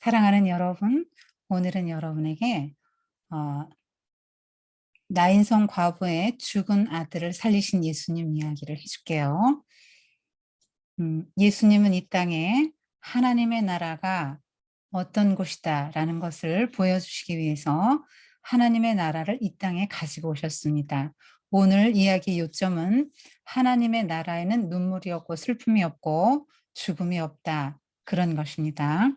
사랑하는 여러분, 오늘은 여러분에게 어, 나인성 과부의 죽은 아들을 살리신 예수님 이야기를 해줄게요. 예수님은 이 땅에 하나님의 나라가 어떤 곳이다 라는 것을 보여주시기 위해서 하나님의 나라를 이 땅에 가지고 오셨습니다. 오늘 이야기 요점은 하나님의 나라에는 눈물이 없고 슬픔이 없고 죽음이 없다, 그런 것입니다.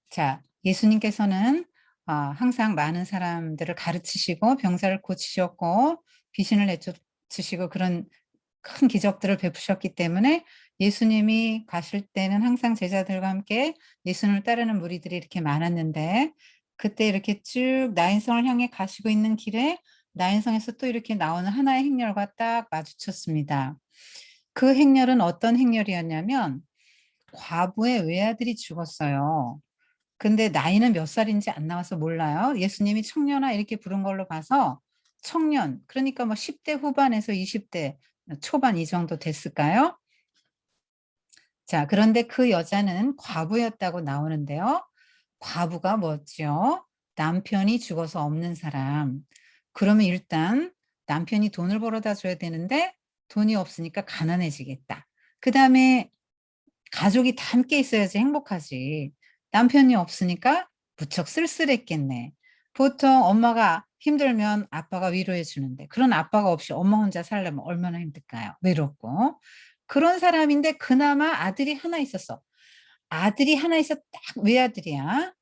자, 예수님께서는 항상 많은 사람들을 가르치시고 병자를 고치셨고 귀신을 내쫓으시고 그런 큰 기적들을 베푸셨기 때문에 예수님이 가실 때는 항상 제자들과 함께 예수님을 따르는 무리들이 이렇게 많았는데, 그때 이렇게 쭉 나인성을 향해 가시고 있는 길에 나인성에서 또 이렇게 나오는 하나의 행렬과 딱 마주쳤습니다. 그 행렬은 어떤 행렬이었냐면 과부의 외아들이 죽었어요. 근데 나이는 몇 살인지 안 나와서 몰라요. 예수님이 청년아 이렇게 부른 걸로 봐서 청년, 그러니까 뭐 10대 후반에서 20대 초반 이 정도 됐을까요? 자, 그런데 그 여자는 과부였다고 나오는데요. 과부가 뭐죠? 남편이 죽어서 없는 사람. 그러면 일단 남편이 돈을 벌어다 줘야 되는데 돈이 없으니까 가난해지겠다. 그다음에 가족이 다 함께 있어야지 행복하지. 남편이 없으니까 무척 쓸쓸했겠네. 보통 엄마가 힘들면 아빠가 위로해 주는데 그런 아빠가 없이 엄마 혼자 살려면 얼마나 힘들까요? 외롭고. 그런 사람인데 그나마 아들이 하나 있었어. 아들이 하나 있어, 딱 외아들이야.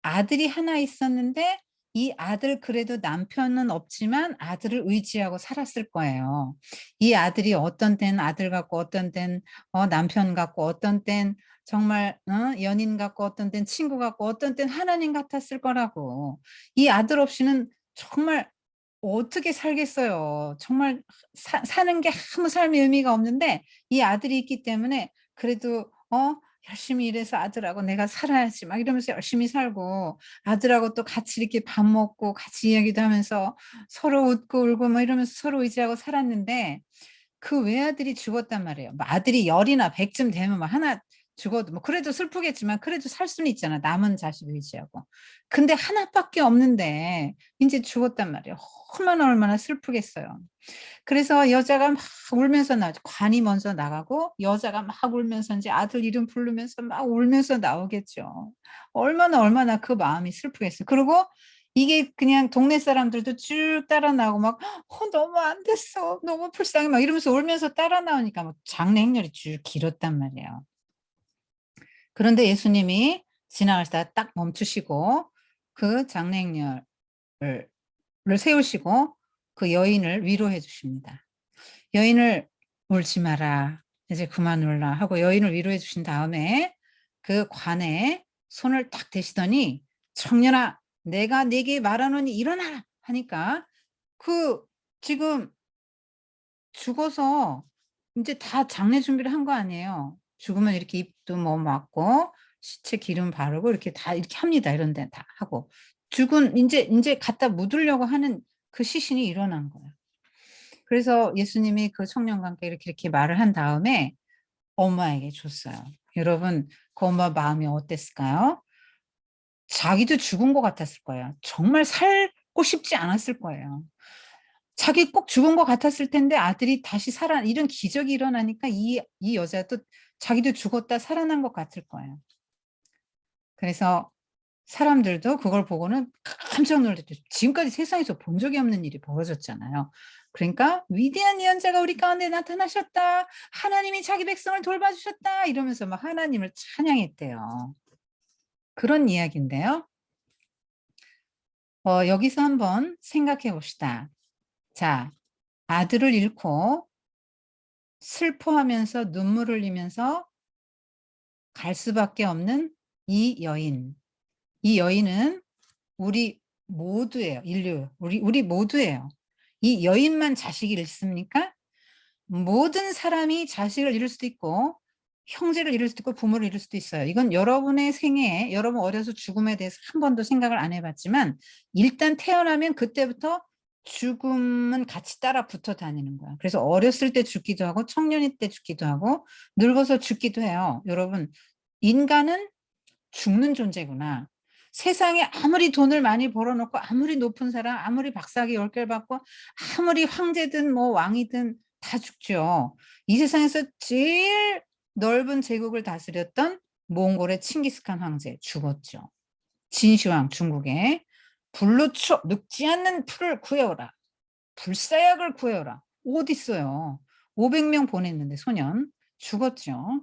아들이 하나 있었는데 이 아들, 그래도 남편은 없지만 아들을 의지하고 살았을 거예요. 이 아들이 어떤 때는 아들 같고 어떤 때는 남편 같고 어떤 때는 정말 연인 같고 어떤 때는 친구 같고 어떤 때는 하나님 같았을 거라고. 이 아들 없이는 정말 어떻게 살겠어요. 정말 사는 게 아무 삶의 의미가 없는데 이 아들이 있기 때문에 그래도 열심히 일해서 아들하고 내가 살아야지 막 이러면서 열심히 살고, 아들하고 또 같이 이렇게 밥 먹고 같이 이야기도 하면서 서로 웃고 울고 막 이러면서 서로 의지하고 살았는데 그 외아들이 죽었단 말이에요. 뭐 아들이 10이나 100쯤 되면 뭐 하나 죽어도 뭐 그래도 슬프겠지만 그래도 살 수는 있잖아, 남은 자식 의지하고. 근데 하나밖에 없는데 인제 죽었단 말이에요. 얼마나 슬프겠어요. 그래서 여자가 막 울면서 나오죠. 관이 먼저 나가고 여자가 막 울면서 인제 아들 이름 부르면서 막 울면서 나오겠죠. 얼마나 그 마음이 슬프겠어요. 그리고 이게 그냥 동네 사람들도 쭉 따라 나오고 막 너무 안 됐어. 너무 불쌍해." 막 이러면서 울면서 따라 나오니까 막 장례 행렬이 쭉 길었단 말이에요. 그런데 예수님이 지나가시다가 딱 멈추시고 그 장례 행렬을 세우시고 그 여인을 위로해 주십니다. 여인을 "울지 마라. 이제 그만 울라." 하고 여인을 위로해 주신 다음에 그 관에 손을 딱 대시더니 "청년아, 내가 네게 말하노니 일어나라." 하니까 그 지금 죽어서 인제 다 장례 준비를 한 거 아니에요. 죽으면 이렇게 입도 뭐 막고 시체 기름 바르고 이렇게 다 이렇게 합니다, 이런 데는 다 하고. 죽은 인제 갖다 묻으려고 하는 그 시신이 일어난 거예요. 그래서 예수님이 그 청년과 함께 이렇게 말을 한 다음에 엄마에게 줬어요. 여러분, 그 엄마 마음이 어땠을까요? 자기도 죽은 것 같았을 거예요. 정말 살고 싶지 않았을 거예요. 자기 꼭 죽은 것 같았을 텐데 아들이 다시 이런 기적이 일어나니까 이 여자도 자기도 죽었다 살아난 것 같을 거예요. 그래서 사람들도 그걸 보고는 깜짝 놀랐죠. 지금까지 세상에서 본 적이 없는 일이 벌어졌잖아요. 그러니까 "위대한 예언자가 우리 가운데 나타나셨다. 하나님이 자기 백성을 돌봐주셨다." 이러면서 막 하나님을 찬양했대요. 그런 이야기인데요. 여기서 한번 생각해 봅시다. 자, 아들을 잃고 슬퍼하면서 눈물을 흘리면서 갈 수밖에 없는 이 여인. 이 여인은 우리 모두예요. 인류. 우리 모두예요. 이 여인만 자식을 잃습니까? 모든 사람이 자식을 잃을 수도 있고 형제를 잃을 수도 있고 부모를 잃을 수도 있어요. 이건 여러분의 생애에 여러분 어려서 죽음에 대해서 한 번도 생각을 안 해 봤지만 일단 태어나면 그때부터 죽음은 같이 따라 붙어 다니는 거야. 그래서 어렸을 때 죽기도 하고 청년일 때 죽기도 하고 늙어서 죽기도 해요. 여러분, 인간은 죽는 존재구나. 세상에 아무리 돈을 많이 벌어놓고 아무리 높은 사람, 아무리 박사학위 10개를 받고 아무리 황제든 뭐 왕이든 다 죽죠. 이 세상에서 제일 넓은 제국을 다스렸던 몽골의 칭기스칸 황제 죽었죠. 진시황 중국에 불로초 늙지 않는 풀을 구해오라. 불사약을 구해오라. 어디 있어요. 500명 보냈는데 소년 죽었죠.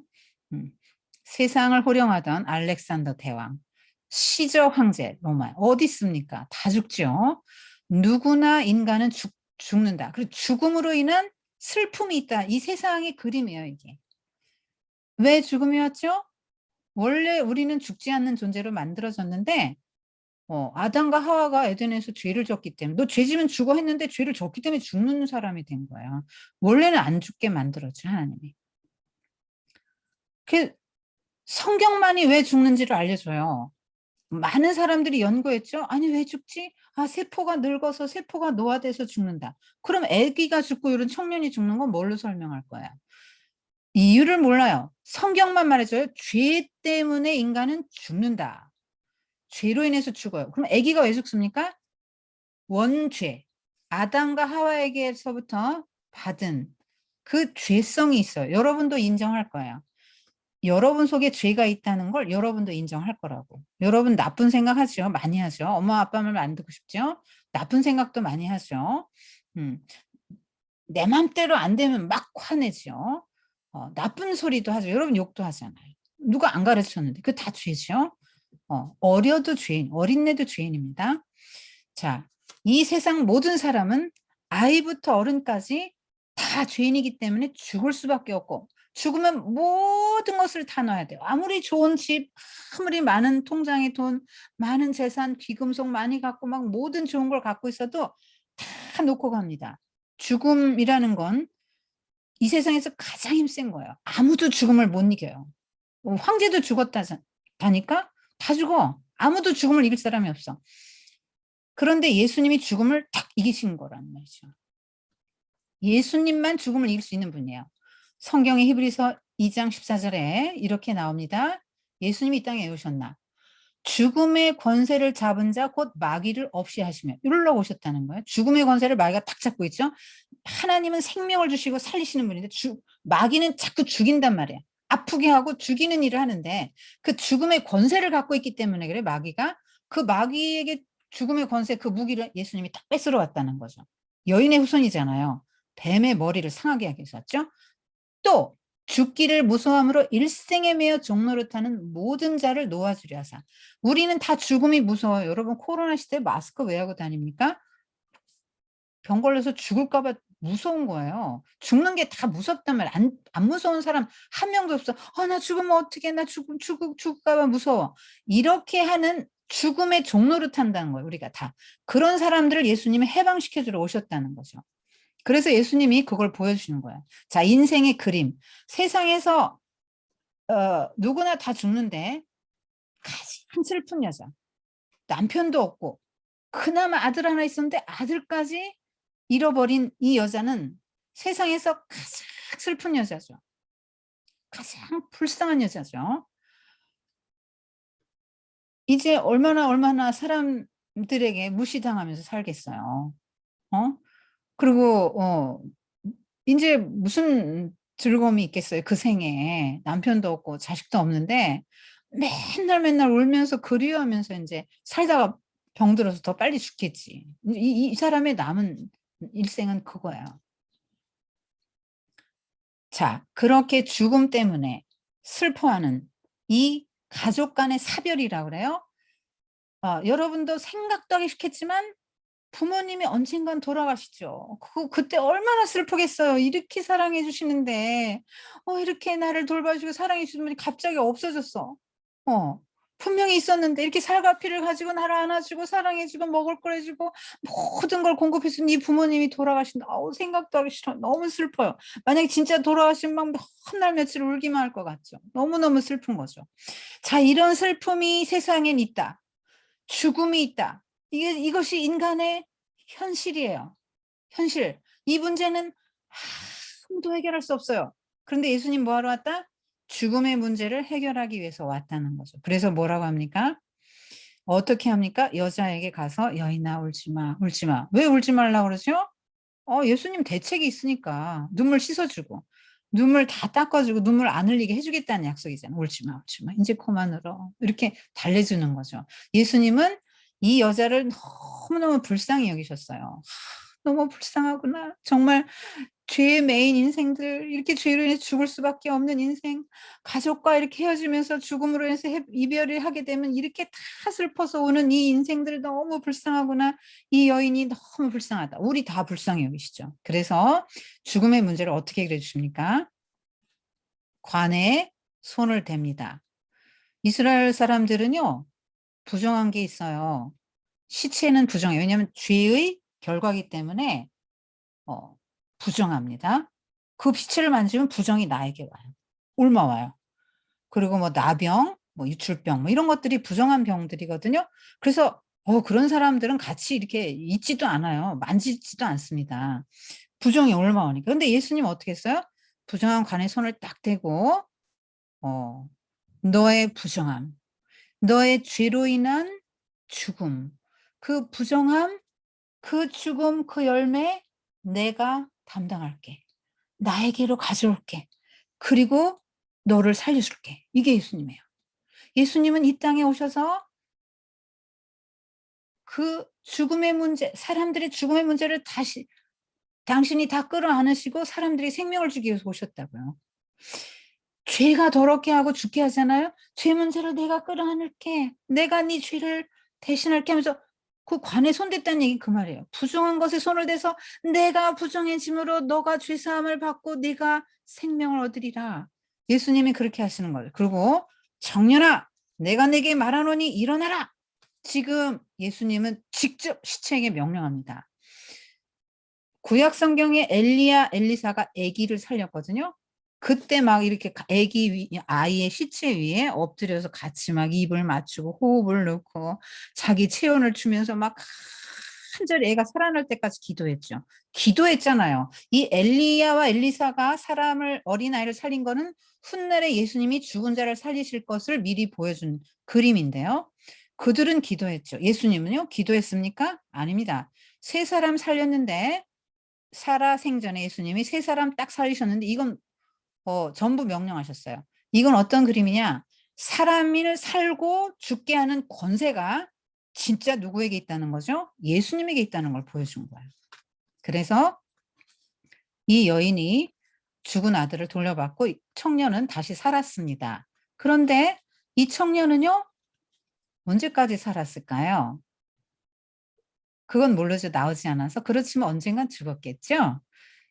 세상을 호령하던 알렉산더 대왕, 시저 황제 로마 어디 있습니까? 다 죽죠. 누구나 인간은 죽는다. 그리고 죽음으로 인한 슬픔이 있다. 이 세상의 그림이에요, 이게. 왜 죽음이 왔죠? 원래 우리는 죽지 않는 존재로 만들어졌는데 아담과 하와가 에덴에서 죄를 졌기 때문에 너 죄 지면 죽어 했는데 죄를 졌기 때문에 죽는 사람이 된 거야. 원래는 안 죽게 만들었죠, 하나님이. 그 성경만이 왜 죽는지를 알려줘요. 많은 사람들이 연구했죠. 아니 왜 죽지? 아 세포가 늙어서 세포가 노화돼서 죽는다. 그럼 아기가 죽고 이런 청년이 죽는 건 뭘로 설명할 거야? 이유를 몰라요. 성경만 말해줘요. 죄 때문에 인간은 죽는다. 죄로 인해서 죽어요. 그럼 아기가 왜 죽습니까? 원죄. 아담과 하와에게서부터 받은 그 죄성이 있어요. 여러분도 인정할 거예요. 여러분 속에 죄가 있다는 걸 여러분도 인정할 거라고. 여러분 나쁜 생각 하죠. 많이 하죠. 엄마 아빠 말 안 듣고 싶죠? 나쁜 생각도 많이 하죠. 음, 내 맘대로 안 되면 막 화내죠. 나쁜 소리도 하죠. 여러분 욕도 하잖아요. 누가 안 가르쳤는데. 그 다 죄죠. 어려도 죄인, 어린애도 죄인입니다. 자, 이 세상 모든 사람은 아이부터 어른까지 다 죄인이기 때문에 죽을 수밖에 없고 죽으면 모든 것을 다 넣어야 돼요. 아무리 좋은 집, 아무리 많은 통장에 돈, 많은 재산, 귀금속 많이 갖고 막 모든 좋은 걸 갖고 있어도 다 놓고 갑니다. 죽음이라는 건 이 세상에서 가장 힘센 거예요. 아무도 죽음을 못 이겨요. 황제도 죽었다니까 다 죽어. 아무도 죽음을 이길 사람이 없어. 그런데 예수님이 죽음을 딱 이기신 거란 말이죠. 예수님만 죽음을 이길 수 있는 분이에요. 성경의 히브리서 2장 14절에 이렇게 나옵니다. 예수님이 이 땅에 오셨나? 죽음의 권세를 잡은 자 곧 마귀를 없이 하시며 이러려고 오셨다는 거예요. 죽음의 권세를 마귀가 딱 잡고 있죠. 하나님은 생명을 주시고 살리시는 분인데 마귀는 자꾸 죽인단 말이에요. 아프게 하고 죽이는 일을 하는데 그 죽음의 권세를 갖고 있기 때문에 그래 마귀가 그 마귀에게 죽음의 권세 그 무기를 예수님이 딱 뺏으러 왔다는 거죠. 여인의 후손이잖아요. 뱀의 머리를 상하게 하기 위해서 왔죠. 또 죽기를 무서함으로 일생에 매여 종노릇하는 모든 자를 놓아주려 하사. 우리는 다 죽음이 무서워요. 여러분 코로나 시대에 마스크 왜 하고 다닙니까? 병 걸려서 죽을까 봐 무서운 거예요. 죽는 게 다 무섭단 말이야. 안 무서운 사람 한 명도 없어. 나 죽으면 어떡해. 나 죽을까 봐 무서워. 이렇게 하는 죽음의 종노릇 한다는 거예요. 우리가 다. 그런 사람들을 예수님이 해방시켜 주러 오셨다는 거죠. 그래서 예수님이 그걸 보여주시는 거예요. 자, 인생의 그림. 세상에서 누구나 다 죽는데 가장 슬픈 여자. 남편도 없고 그나마 아들 하나 있었는데 아들까지 잃어버린 이 여자는 세상에서 가장 슬픈 여자죠. 가장 불쌍한 여자죠. 이제 얼마나 사람들에게 무시당하면서 살겠어요. 어? 그리고 이제 무슨 즐거움이 있겠어요. 그 생에 남편도 없고 자식도 없는데 맨날 울면서 그리워하면서 이제 살다가 병들어서 더 빨리 죽겠지. 이 사람의 남은 일생은 그거야. 자, 그렇게 죽음 때문에 슬퍼하는 이 가족 간의 사별이라고 그래요. 여러분도 생각도 하기 싫겠지만 부모님이 언젠간 돌아가시죠. 그때 얼마나 슬프겠어요. 이렇게 사랑해 주시는데 이렇게 나를 돌봐주고 사랑해 주는 분이 갑자기 없어졌어. 어. 분명히 있었는데 이렇게 살갑기를 가지고 나를 안아주고 사랑해주고 먹을 걸 해주고 모든 걸 공급해 준 이 부모님이 돌아가신다. 생각도 하기 싫어. 너무 슬퍼요. 만약에 진짜 돌아가시면 막 한 달 며칠 울기만 할 것 같죠. 너무너무 슬픈 거죠. 자, 이런 슬픔이 세상엔 있다. 죽음이 있다. 이것이 인간의 현실이에요. 현실. 이 문제는 아무도 해결할 수 없어요. 그런데 예수님 뭐 하러 왔다? 죽음의 문제를 해결하기 위해서 왔다는 거죠. 그래서 뭐라고 합니까? 어떻게 합니까? 여자에게 가서 여인아 울지 마, 울지 마. 왜 울지 말라 그러죠? 예수님 대책이 있으니까 눈물 씻어주고 눈물 다 닦아주고 눈물 안 흘리게 해주겠다는 약속이잖아요. 울지 마, 울지 마. 이제 그만 울어. 이렇게 달래주는 거죠. 예수님은 이 여자를 너무너무 불쌍히 여기셨어요. 너무 불쌍하구나. 정말 죄의 메인 인생들, 이렇게 죄로 인해 죽을 수밖에 없는 인생, 가족과 이렇게 헤어지면서 죽음으로 인해서 이별을 하게 되면 이렇게 다 슬퍼서 오는 이 인생들 너무 불쌍하구나. 이 여인이 너무 불쌍하다. 우리 다 불쌍히 여기시죠. 그래서 죽음의 문제를 어떻게 해결해 주십니까? 관에 손을 댑니다. 이스라엘 사람들은요, 부정한 게 있어요. 시체는 부정해요. 왜냐하면 죄의 결과기 때문에 어 부정합니다. 그 시체를 만지면 부정이 나에게 와요. 옮아와요. 그리고 뭐 나병, 뭐 유출병 뭐 이런 것들이 부정한 병들이거든요. 그래서 그런 사람들은 같이 이렇게 있지도 않아요. 만지지도 않습니다. 부정이 옮아오니까. 근데 예수님은 어떻게 했어요? 부정한 관에 손을 딱 대고 어 "너의 부정함, 너의 죄로 인한 죽음, 그 부정함, 그 죽음, 그 열매 내가 담당할게. 나에게로 가져올게. 그리고 너를 살려줄게." 이게 예수님이에요. 예수님은 이 땅에 오셔서 그 죽음의 문제, 사람들의 죽음의 문제를 다시 당신이 다 끌어안으시고 사람들이 생명을 주기 위해서 오셨다고요. 죄가 더럽게 하고 죽게 하잖아요. "죄 문제를 내가 끌어안을게. 내가 네 죄를 대신할게." 하면서 그 관에 손댔다는 얘기 그 말이에요. 부정한 것에 손을 대서 "내가 부정해짐으로 너가 죄 사함을 받고 네가 생명을 얻으리라." 예수님이 그렇게 하시는 거예요. 그리고 "청년아 내가 내게 말하노니 일어나라." 지금 예수님은 직접 시체에게 명령합니다. 구약 성경에 엘리야, 엘리사가 아기를 살렸거든요. 그때 막 이렇게 아기 아이의 시체 위에 엎드려서 같이 막 입을 맞추고 호흡을 넣고 자기 체온을 추면서 막 간절히 애가 살아날 때까지 기도했죠. 기도했잖아요. 이 엘리야와 엘리사가 사람을 어린아이를 살린 거는 훗날에 예수님이 죽은 자를 살리실 것을 미리 보여준 그림인데요. 그들은 기도했죠. 예수님은요? 기도했습니까? 아닙니다. 세 사람 살렸는데 살아 생전에 예수님이 세 사람 딱 살리셨는데 이건 전부 명령하셨어요. 이건 어떤 그림이냐? 사람을 살고 죽게 하는 권세가 진짜 누구에게 있다는 거죠? 예수님에게 있다는 걸 보여준 거예요. 그래서 이 여인이 죽은 아들을 돌려받고 청년은 다시 살았습니다. 그런데 이 청년은요, 언제까지 살았을까요? 그건 모르죠. 나오지 않아서. 그렇지만 언젠간 죽었겠죠?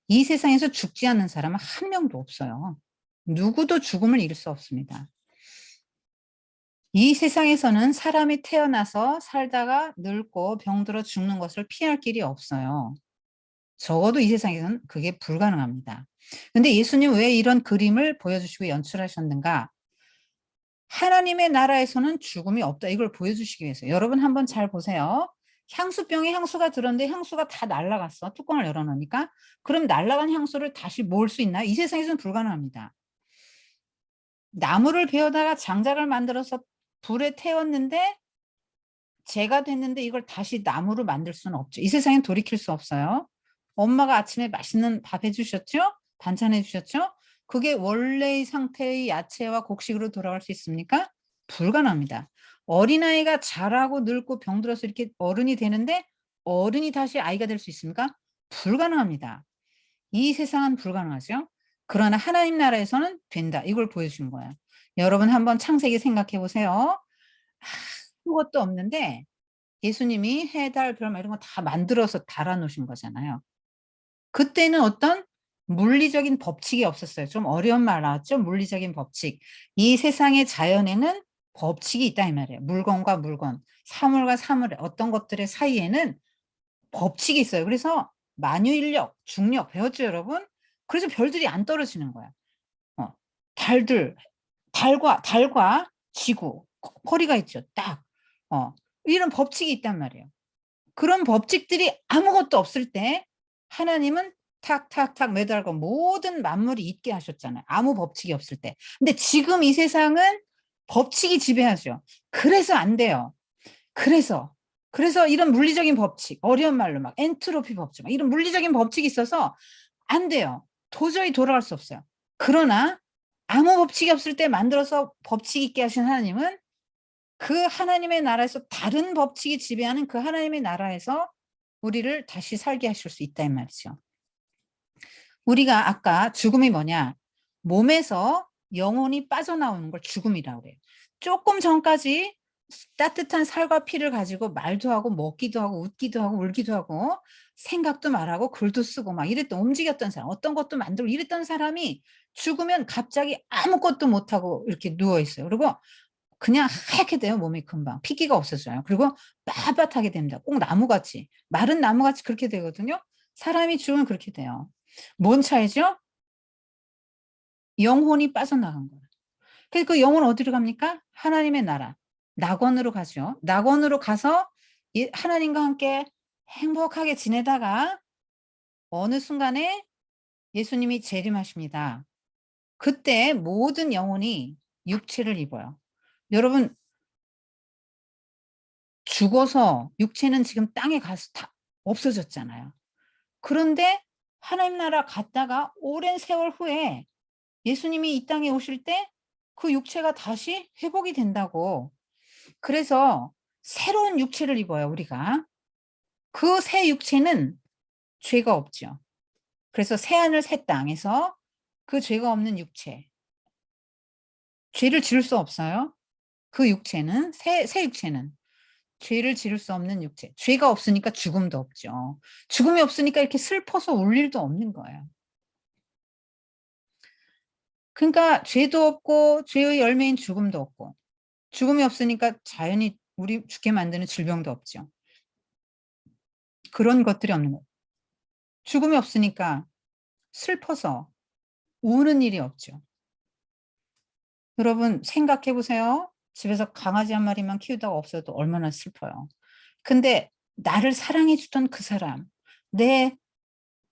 이 세상에서 죽지 않는 사람은 한 명도 없어요. 누구도 죽음을 이길 수 없습니다. 이 세상에서는 사람이 태어나서 살다가 늙고 병들어 죽는 것을 피할 길이 없어요. 적어도 이 세상에서는 그게 불가능합니다. 근데 예수님은 왜 이런 그림을 보여주시고 연출하셨는가? 하나님의 나라에서는 죽음이 없다. 이걸 보여주시기 위해서. 여러분 한번 잘 보세요. 향수병에 향수가 들었는데 향수가 다 날아갔어. 뚜껑을 열어놓으니까. 그럼 날아간 향수를 다시 모을 수 있나요? 이 세상에서는 불가능합니다. 나무를 베어다가 장작을 만들어서 불에 태웠는데 재가 됐는데 이걸 다시 나무로 만들 수는 없죠. 이 세상엔 돌이킬 수 없어요. 엄마가 아침에 맛있는 밥 해 주셨죠? 반찬 해 주셨죠? 그게 원래의 상태의 야채와 곡식으로 돌아갈 수 있습니까? 불가능합니다. 어린아이가 자라고 늙고 병들어서 이렇게 어른이 되는데 어른이 다시 아이가 될 수 있습니까? 불가능합니다. 이 세상은 불가능하죠. 그러나 하나님 나라에서는 된다. 이걸 보여준 거예요. 여러분 한번 창세기 생각해 보세요. 아무것도 없는데 예수님이 해, 달, 별 이런 거 다 만들어서 달아 놓으신 거잖아요. 그때는 어떤 물리적인 법칙이 없었어요. 좀 어려운 말 나왔죠? 물리적인 법칙. 이 세상의 자연에는 법칙이 있다 이 말이에요. 물건과 물건, 사물과 사물의 어떤 것들의 사이에는 법칙이 있어요. 그래서 만유인력, 중력 배웠죠, 여러분? 그래서 별들이 안 떨어지는 거야. 어. 달들, 달과 지구, 거리가 있죠. 딱. 이런 법칙이 있단 말이에요. 그런 법칙들이 아무것도 없을 때 하나님은 탁탁탁 매달고 모든 만물이 있게 하셨잖아요. 아무 법칙이 없을 때. 근데 지금 이 세상은 법칙이 지배하죠. 그래서 안 돼요. 그래서 이런 물리적인 법칙, 어려운 말로 막 엔트로피 법칙, 막 이런 물리적인 법칙이 있어서 안 돼요. 도저히 돌아갈 수 없어요. 그러나 아무 법칙이 없을 때 만들어서 법칙 있게 하신 하나님은 그 하나님의 나라에서 다른 법칙이 지배하는 그 하나님의 나라에서 우리를 다시 살게 하실 수 있다 이 말이죠. 우리가 아까 죽음이 뭐냐? 몸에서 영혼이 빠져나오는 걸 죽음이라고 그래요. 조금 전까지 따뜻한 살과 피를 가지고 말도 하고 먹기도 하고 웃기도 하고 울기도 하고 생각도 말하고 글도 쓰고 막 이랬던 움직였던 사람, 어떤 것도 만들고 이랬던 사람이 죽으면 갑자기 아무것도 못하고 이렇게 누워 있어요. 그리고 그냥 하얗게 돼요, 몸이 금방. 피기가 없어져요. 그리고 빳빳하게 됩니다. 꼭 나무같이. 마른 나무같이 그렇게 되거든요. 사람이 죽으면 그렇게 돼요. 뭔 차이죠? 영혼이 빠져나간 거예요. 그래서 그 영혼은 어디로 갑니까? 하나님의 나라. 낙원으로 가죠. 낙원으로 가서 하나님과 함께 행복하게 지내다가 어느 순간에 예수님이 재림하십니다. 그때 모든 영혼이 육체를 입어요. 여러분 죽어서 육체는 지금 땅에 가서 다 없어졌잖아요. 그런데 하나님 나라 갔다가 오랜 세월 후에 예수님이 이 땅에 오실 때 그 육체가 다시 회복이 된다고. 그래서 새로운 육체를 입어요, 우리가. 그 새 육체는 죄가 없죠. 그래서 새하늘 새 땅에서 그 죄가 없는 육체, 죄를 지을 수 없어요. 그 육체는 새 육체는 죄를 지을 수 없는 육체. 죄가 없으니까 죽음도 없죠. 죽음이 없으니까 이렇게 슬퍼서 울 일도 없는 거예요. 그러니까 죄도 없고 죄의 열매인 죽음도 없고 죽음이 없으니까 자연히 우리 죽게 만드는 질병도 없죠. 그런 것들이 없는 거예요. 죽음이 없으니까 슬퍼서 우는 일이 없죠. 여러분 생각해 보세요. 집에서 강아지 한 마리만 키우다가 없어도 얼마나 슬퍼요. 근데 나를 사랑해 주던 그 사람, 내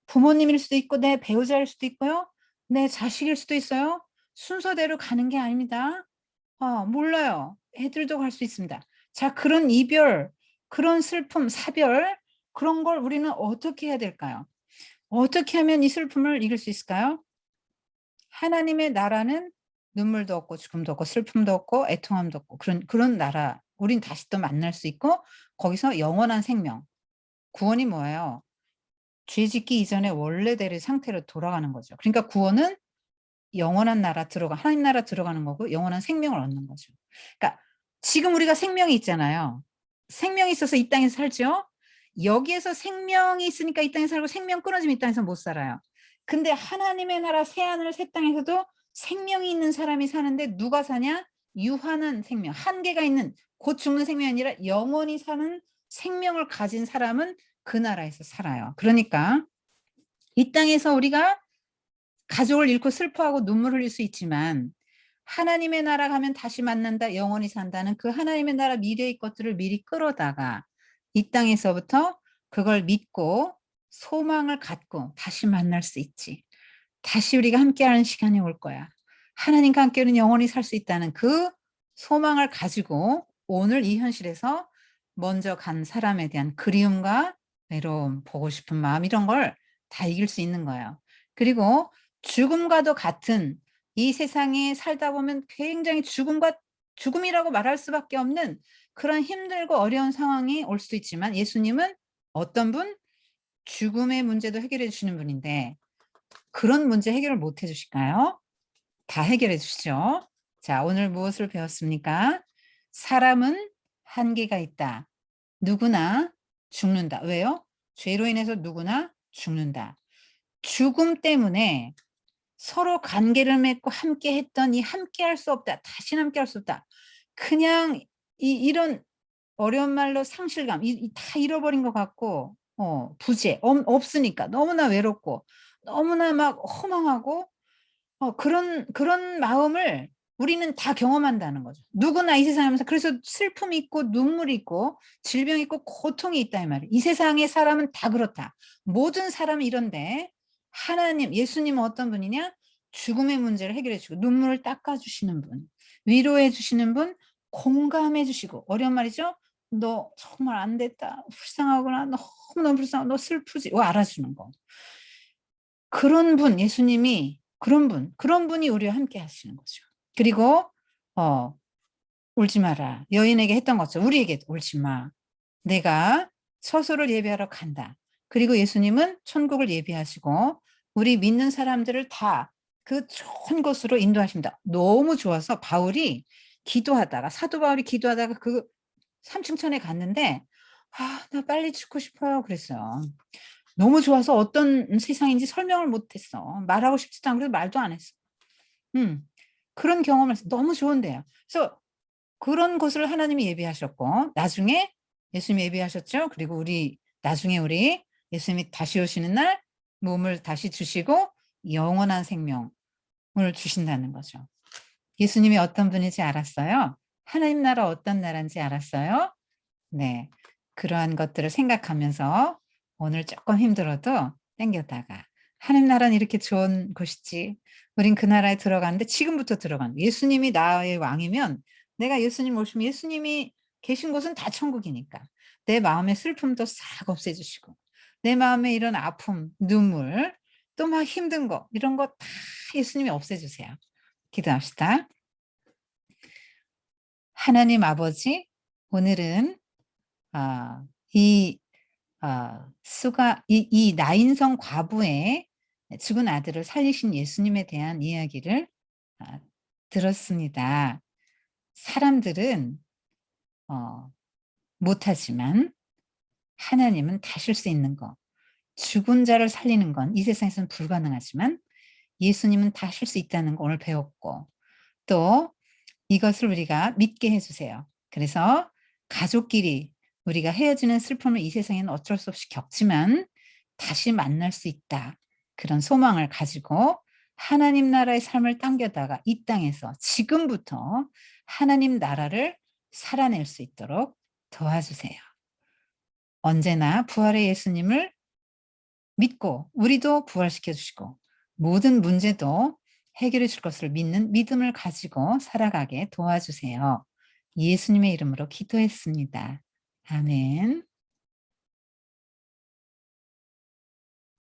부모님일 수도 있고 내 배우자일 수도 있고요. 내 자식일 수도 있어요. 순서대로 가는 게 아닙니다. 몰라요. 애들도 갈 수 있습니다. 자, 그런 이별, 그런 슬픔, 사별 그런 걸 우리는 어떻게 해야 될까요? 어떻게 하면 이 슬픔을 이길 수 있을까요? 하나님의 나라는 눈물도 없고 죽음도 없고 슬픔도 없고 애통함도 없고 그런 나라. 우린 다시 또 만날 수 있고 거기서 영원한 생명. 구원이 뭐예요? 죄 짓기 이전에 원래대로 상태로 돌아가는 거죠. 그러니까 구원은 영원한 나라 하나님 나라 들어가는 거고 영원한 생명을 얻는 거죠. 그러니까 지금 우리가 생명이 있잖아요. 생명이 있어서 이 땅에서 살죠. 여기에서 생명이 있으니까 이 땅에 살고 생명 끊어지면 이 땅에서 못 살아요. 근데 하나님의 나라 새하늘 새 땅에서도 생명이 있는 사람이 사는데 누가 사냐? 유한한 생명, 한계가 있는 곧 죽는 생명이 아니라 영원히 사는 생명을 가진 사람은 그 나라에서 살아요. 그러니까 이 땅에서 우리가 가족을 잃고 슬퍼하고 눈물 흘릴 수 있지만 하나님의 나라 가면 다시 만난다, 영원히 산다는 그 하나님의 나라 미래의 것들을 미리 끌어다가 이 땅에서부터 그걸 믿고 소망을 갖고 다시 만날 수 있지. 다시 우리가 함께하는 시간이 올 거야. 하나님과 함께는 영원히 살 수 있다는 그 소망을 가지고 오늘 이 현실에서 먼저 간 사람에 대한 그리움과 외로움, 보고 싶은 마음 이런 걸 다 이길 수 있는 거예요. 그리고 죽음과도 같은 이 세상에 살다 보면 굉장히 죽음이라고 말할 수밖에 없는 그런 힘들고 어려운 상황이 올 수도 있지만 예수님은 어떤 분? 죽음의 문제도 해결해 주시는 분인데 그런 문제 해결을 못 해 주실까요? 다 해결해 주시죠. 자, 오늘 무엇을 배웠습니까? 사람은 한계가 있다. 누구나 죽는다. 왜요? 죄로 인해서 누구나 죽는다. 죽음 때문에 서로 관계를 맺고 함께 했던 이 함께할 수 없다. 다시는 함께할 수 없다. 그냥 이런 어려운 말로 상실감 다 잃어버린 것 같고 부재 없으니까 너무나 외롭고 너무나 막 허망하고 그런 마음을 우리는 다 경험한다는 거죠. 누구나 이 세상에 하면서 그래서 슬픔이 있고 눈물이 있고 질병이 있고 고통이 있다 이 말이에요. 이 세상의 사람은 다 그렇다. 모든 사람은 이런데 하나님 예수님은 어떤 분이냐? 죽음의 문제를 해결해 주고 눈물을 닦아 주시는 분, 위로해 주시는 분, 공감해 주시고 어려운 말이죠. 너 정말 안 됐다. 불쌍하구나. 너무너무 불쌍하고 너 슬프지." 알아주는 거. 그런 분 예수님이 그런 분이 우리와 함께 하시는 거죠. 그리고 어 "울지 마라." 여인에게 했던 것처럼 우리에게도 "울지 마. 내가 처소를 예비하러 간다." 그리고 예수님은 천국을 예비하시고 우리 믿는 사람들을 다 그 좋은 곳으로 인도하십니다. 너무 좋아서 사도 바울이 기도하다가 그 3 층천에 갔는데 "아 나 빨리 죽고 싶어요." 그랬어요. 너무 좋아서 어떤 세상인지 설명을 못 했어. 말하고 싶지도 않고 그래서 말도 안 했어. 음. 그런 경험을 했어. 너무 좋은데요. 그래서 그런 곳을 하나님이 예비하셨고 나중에 예수님이 예비하셨죠. 그리고 나중에 우리 예수님이 다시 오시는 날 몸을 다시 주시고 영원한 생명을 주신다는 거죠. 예수님이 어떤 분인지 알았어요? 하나님 나라 어떤 나라인지 알았어요? 네. 그러한 것들을 생각하면서 오늘 쪼끔 힘들어도 땡겼다가 '하늘 나라는 이렇게 좋은 곳이지. 우린 그 나라에 들어가는데 지금부터 들어가는 예수님이 나의 왕이면 내가 예수님 오시면 예수님이 계신 곳은 다 천국이니까 내 마음의 슬픔도 싹 없애 주시고 내 마음에 이런 아픔, 눈물 또 막 힘든 거 이런 거 다 예수님이 없애 주세요.' 기도합시다. 하나님 아버지 오늘은 아 이 수가 이 나인성 과부의 죽은 아들을 살리신 예수님에 대한 이야기를 아 들었습니다. 사람들은 어 못하지만 하나님은 다실 수 있는 거. 죽은 자를 살리는 건 이 세상에서는 불가능하지만 예수님은 다실 수 있다는 거 오늘 배웠고 또 이것을 우리가 믿게 해 주세요. 그래서 가족끼리 우리가 헤어지는 슬픔을 이 세상에는 어쩔 수 없이 겪지만 다시 만날 수 있다. 그런 소망을 가지고 하나님 나라의 삶을 당겨다가 이 땅에서 지금부터 하나님 나라를 살아낼 수 있도록 도와주세요. 언제나 부활의 예수님을 믿고 우리도 부활시켜 주시고 모든 문제도 해결해 줄 것을 믿는 믿음을 가지고 살아가게 도와주세요. 예수님의 이름으로 기도했습니다. 아멘.